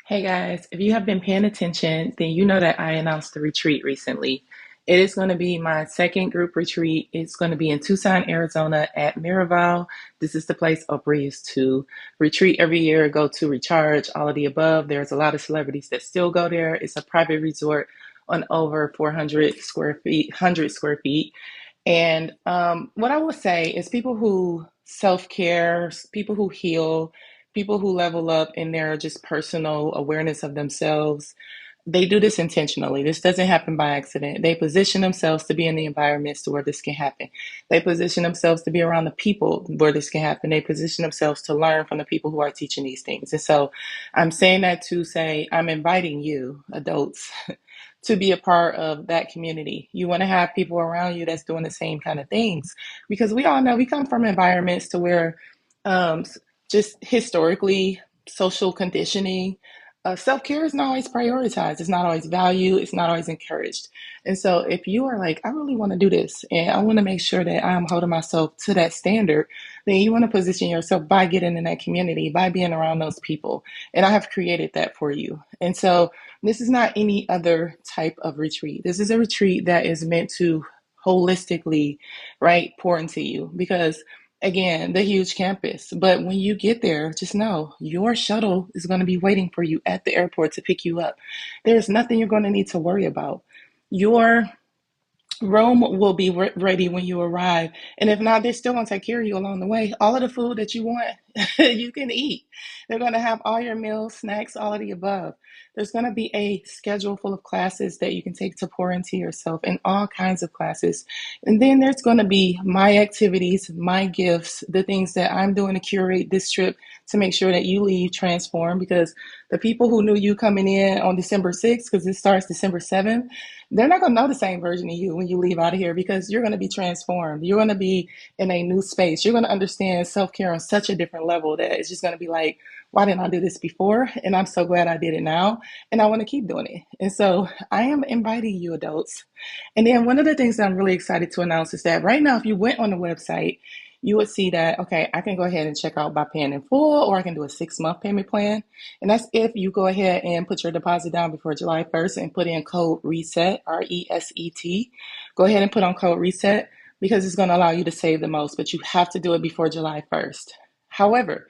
Hey guys, if you have been paying attention, then you know that I announced the retreat recently. It is going to be my second group retreat. It's going to be in Tucson, Arizona at Miraval. This is the place Oprah used to retreat every year, go to recharge, all of the above. There's a lot of celebrities that still go there. It's a private resort on over 400 square feet, 100 square feet. And what I would say is people who self care, people who heal, people who level up in their just personal awareness of themselves, they do this intentionally. This doesn't happen by accident. They position themselves to be in the environments to where this can happen. They position themselves to be around the people where this can happen. They position themselves to learn from the people who are teaching these things. And so I'm saying that to say I'm inviting you, adults, to be a part of that community. You want to have people around you that's doing the same kind of things because we all know we come from environments to where um, just historically social conditioning, self-care is not always prioritized. It's not always valued. It's not always encouraged. And so if you are like, I really want to do this and I want to make sure that I'm holding myself to that standard, then you want to position yourself by getting in that community, by being around those people. And I have created that for you. And so this is not any other type of retreat. This is a retreat that is meant to holistically, right, pour into you because again, the huge campus. But when you get there, just know your shuttle is going to be waiting for you at the airport to pick you up. There's nothing you're going to need to worry about. Your Rome will be ready when you arrive. And if not, they're still going to take care of you along the way. All of the food that you want, you can eat. They're going to have all your meals, snacks, all of the above. There's going to be a schedule full of classes that you can take to pour into yourself and all kinds of classes. And then there's going to be my activities, my gifts, the things that I'm doing to curate this trip to make sure that you leave transformed because the people who knew you coming in on December 6th, because it starts December 7th, they're not going to know the same version of you when you leave out of here because you're going to be transformed. You're going to be in a new space. You're going to understand self care on such a different level that it's just going to be like, why didn't I do this before? And I'm so glad I did it now. And I want to keep doing it. And so I am inviting you, adults. And then one of the things that I'm really excited to announce is that right now, if you went on the website, you would see that, okay, I can go ahead and check out by paying in full, or I can do a 6 month payment plan. And that's if you go ahead and put your deposit down before July 1st and put in code RESET, RESET. Go ahead and put on code RESET because it's going to allow you to save the most, but you have to do it before July 1st. However,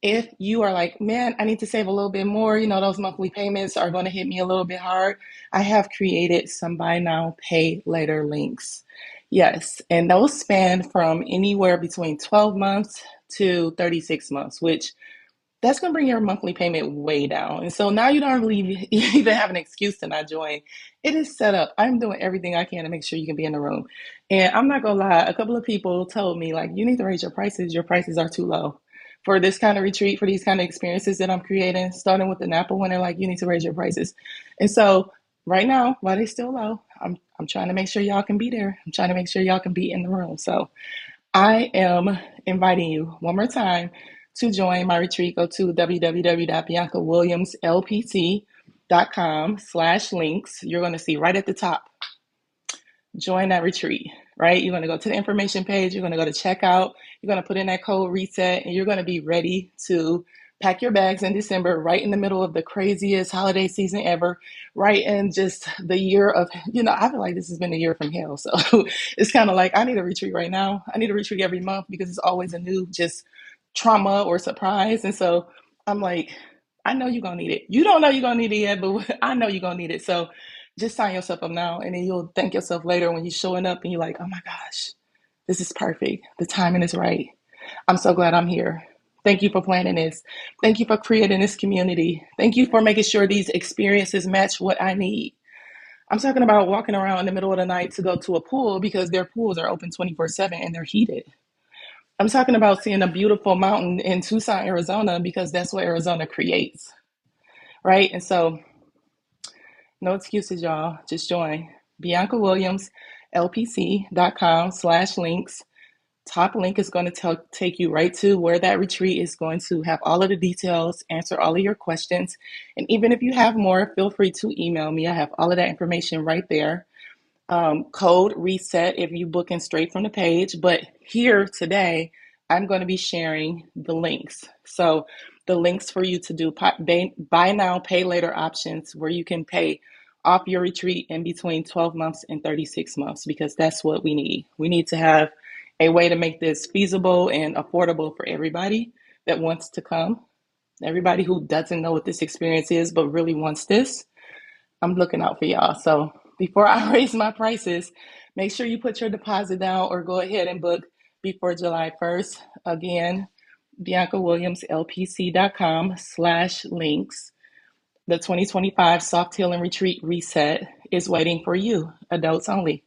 if you are like, man, I need to save a little bit more, those monthly payments are going to hit me a little bit hard, I have created some buy now, pay later links. Yes, and those span from anywhere between 12 months to 36 months, which that's going to bring your monthly payment way down. And so now you don't really even have an excuse to not join. It is set up. I'm doing everything I can to make sure you can be in the room. And I'm not going to lie, a couple of people told me, like, you need to raise your prices. Your prices are too low. For this kind of retreat, for these kind of experiences that I'm creating, starting with the Napa winter, like, you need to raise your prices. And so right now, while they're still low, I'm trying to make sure y'all can be there. I'm trying to make sure y'all can be in the room. So I am inviting you one more time to join my retreat. Go to www.biancawilliamslpc.com/links. You're going to see right at the top, join that retreat, right? You're going to go to the information page. You're going to go to checkout. You're going to put in that code reset and you're going to be ready to pack your bags in December, right in the middle of the craziest holiday season ever, right in just the year of, I feel like this has been a year from hell. So it's kind of like, I need a retreat right now. I need a retreat every month because it's always a new just trauma or surprise. And so I'm like, I know you're going to need it. You don't know you're going to need it yet, but I know you're going to need it. So just sign yourself up now and then you'll thank yourself later when you're showing up and you're like, oh my gosh, this is perfect. The timing is right. I'm so glad I'm here. Thank you for planning this. Thank you for creating this community. Thank you for making sure these experiences match what I need. I'm talking about walking around in the middle of the night to go to a pool because their pools are open 24/7 and they're heated. I'm talking about seeing a beautiful mountain in Tucson, Arizona, because that's what Arizona creates, right? And so, no excuses, y'all. Just join. BiancaWilliamsLPC.com/links. Top link is going to take you right to where that retreat is going to have all of the details, answer all of your questions. And even if you have more, feel free to email me. I have all of that information right there. Code reset if you book in straight from the page. But here today, I'm going to be sharing the links. So the links for you to do buy now, pay later options where you can pay off your retreat in between 12 months and 36 months, because that's what we need. We need to have a way to make this feasible and affordable for everybody that wants to come. Everybody who doesn't know what this experience is but really wants this, I'm looking out for y'all. So before I raise my prices, make sure you put your deposit down or go ahead and book before July 1st. Again, BiancaWilliamsLPC.com/links. The 2025 Soft Healing Retreat Reset is waiting for you, adults only.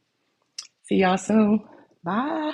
See y'all soon. Bye.